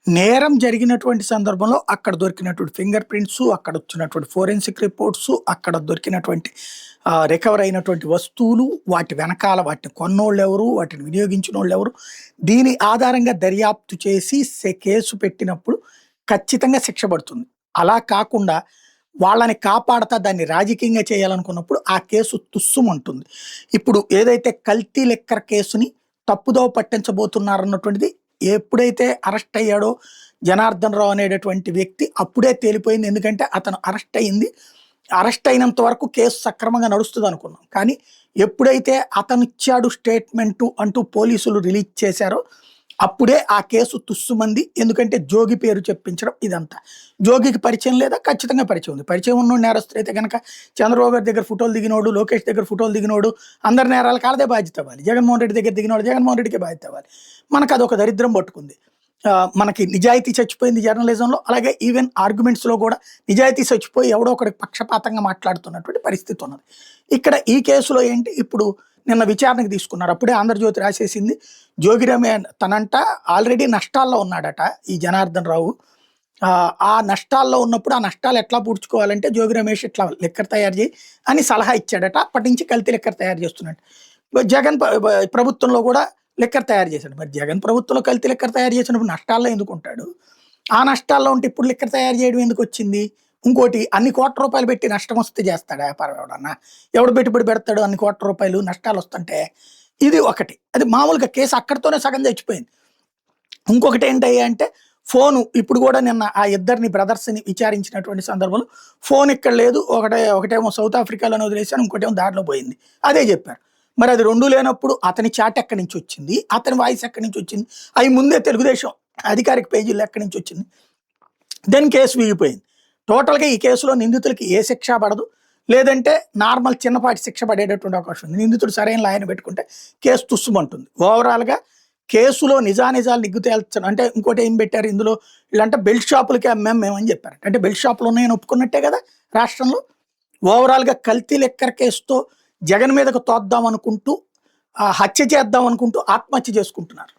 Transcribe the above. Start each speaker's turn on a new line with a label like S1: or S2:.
S1: నేరం జరిగినటువంటి సందర్భంలో అక్కడ దొరికినటువంటి ఫింగర్ ప్రింట్స్, అక్కడ వచ్చినటువంటి ఫోరెన్సిక్ రిపోర్ట్స్, అక్కడ దొరికినటువంటి రికవర్ అయినటువంటి వస్తువులు, వాటి వెనకాల వాటిని కొన్నోళ్ళెవరు, వాటిని వినియోగించినోళ్ళెవరు, దీని ఆధారంగా దర్యాప్తు చేసి కేసు పెట్టినప్పుడు ఖచ్చితంగా శిక్ష పడుతుంది. అలా కాకుండా వాళ్ళని కాపాడతా దాన్ని రాజకీయంగా చేయాలనుకున్నప్పుడు ఆ కేసు తుస్సుమంటుంది. ఇప్పుడు ఏదైతే కల్తీ లిక్కర్ కేసుని తప్పుదోవ పట్టించబోతున్నారన్నటువంటిది ఎప్పుడైతే అరెస్ట్ అయ్యాడో జనార్దన్ రావు అనేటటువంటి వ్యక్తి అప్పుడే తేలిపోయింది. ఎందుకంటే అతను అరెస్ట్ అయినంత వరకు కేసు సక్రమంగా నడుస్తుంది అనుకున్నాం. కానీ ఎప్పుడైతే అతను ఇచ్చాడు స్టేట్మెంటు అంటూ పోలీసులు రిలీజ్ చేశారో అప్పుడే ఆ కేసు తుస్సుమంది. ఎందుకంటే జోగి పేరు చెప్పించడం ఇదంతా. జోగికి పరిచయం లేదా? ఖచ్చితంగా పరిచయం ఉంది. పరిచయం ఉన్న నేరస్తులు అయితే కనుక చంద్రబాబు గారి దగ్గర ఫోటోలు దిగినోడు, లోకేష్ దగ్గర ఫోటోలు దిగినోడు, అందరి నేరాలకు వాళ్ళదే బాధ్యత అవ్వాలి. జగన్మోహన్ రెడ్డి దగ్గర దిగినోడు జగన్మోహన్ రెడ్డికే బాధ్యత అవ్వాలి. మనకు అదొక దరిద్రం పట్టుకుంది. మనకి నిజాయితీ చచ్చిపోయింది జర్నలిజంలో. అలాగే ఈవెన్ ఆర్గ్యుమెంట్స్లో కూడా నిజాయితీ చచ్చిపోయి ఎవడో ఒకటి పక్షపాతంగా మాట్లాడుతున్నటువంటి పరిస్థితి ఉన్నది. ఇక్కడ ఈ కేసులో ఏంటి, ఇప్పుడు నిన్న విచారణకు తీసుకున్నారు. అప్పుడే ఆంధ్రజ్యోతి రాసేసింది, జోగిరామే తనంట ఆల్రెడీ నష్టాల్లో ఉన్నాడట ఈ జనార్దన్ రావు. ఆ నష్టాల్లో ఉన్నప్పుడు ఆ నష్టాలు ఎట్లా పూడ్చుకోవాలంటే జోగి రమేష్ ఇట్లా లిక్కర్ తయారు చేయి అని సలహా ఇచ్చాడట. అప్పటి నుంచి కల్తీ లిక్కర్ తయారు చేస్తున్నాడు. జగన్ ప్రభుత్వంలో కూడా లిక్కర్ తయారు చేశాడు. మరి జగన్ ప్రభుత్వంలో కల్తీ లిక్కర్ తయారు చేసినప్పుడు నష్టాల్లో ఎందుకు ఉంటాడు? ఆ నష్టాల్లో ఉంటే ఇప్పుడు లిక్కర్ తయారు చేయడం ఎందుకు వచ్చింది? ఇంకోటి, అన్ని కోట్ల రూపాయలు పెట్టి నష్టం వస్తే చేస్తాడు వ్యాపారం ఎవడన్నా? ఎవడు పెట్టుబడి పెడతాడు అన్ని కోట్ల రూపాయలు నష్టాలు వస్తుంటే? ఇది ఒకటి. అది మామూలుగా కేసు అక్కడితోనే సగం చచ్చిపోయింది. ఇంకొకటి ఏంటయ్యా అంటే ఫోను. ఇప్పుడు కూడా నిన్న ఆ ఇద్దరిని బ్రదర్స్ని విచారించినటువంటి సందర్భంలో ఫోన్ ఇక్కడ లేదు, ఒకటేమో సౌత్ ఆఫ్రికాలోనే వదిలేశాను, ఇంకోటేమో దారిలో పోయింది, అదే చెప్పారు. మరి అది రెండు లేనప్పుడు అతని చాట్ ఎక్కడి నుంచి వచ్చింది, అతని వాయిస్ ఎక్కడి నుంచి వచ్చింది, అవి ముందే తెలుగుదేశం అధికారిక పేజీల్లో ఎక్కడి నుంచి వచ్చింది? దెన్ కేసు వీగిపోయింది. టోటల్గా ఈ కేసులో నిందితులకి ఏ శిక్ష పడదు, లేదంటే నార్మల్ చిన్నపాటి శిక్ష పడేటటువంటి అవకాశం ఉంది. నిందితుడు సరైన లాయన పెట్టుకుంటే కేసు తుస్సుమంటుంది. ఓవరాల్గా కేసులో నిజానిజాలు నిగ్గు తేల్చడం అంటే ఇంకోటి ఏం పెట్టారు ఇందులో, వీళ్ళంటే బెల్ట్ షాపులకి అమ్మాం మేమని చెప్పారు. అంటే బెల్ట్ షాపులు ఉన్నాయని ఒప్పుకున్నట్టే కదా రాష్ట్రంలో. ఓవరాల్గా కల్తీ లెక్కర్ కేసుతో జగన్ మీదకు తోద్దాం అనుకుంటూ, హత్య చేద్దాం అనుకుంటూ ఆత్మహత్య చేసుకుంటున్నారు.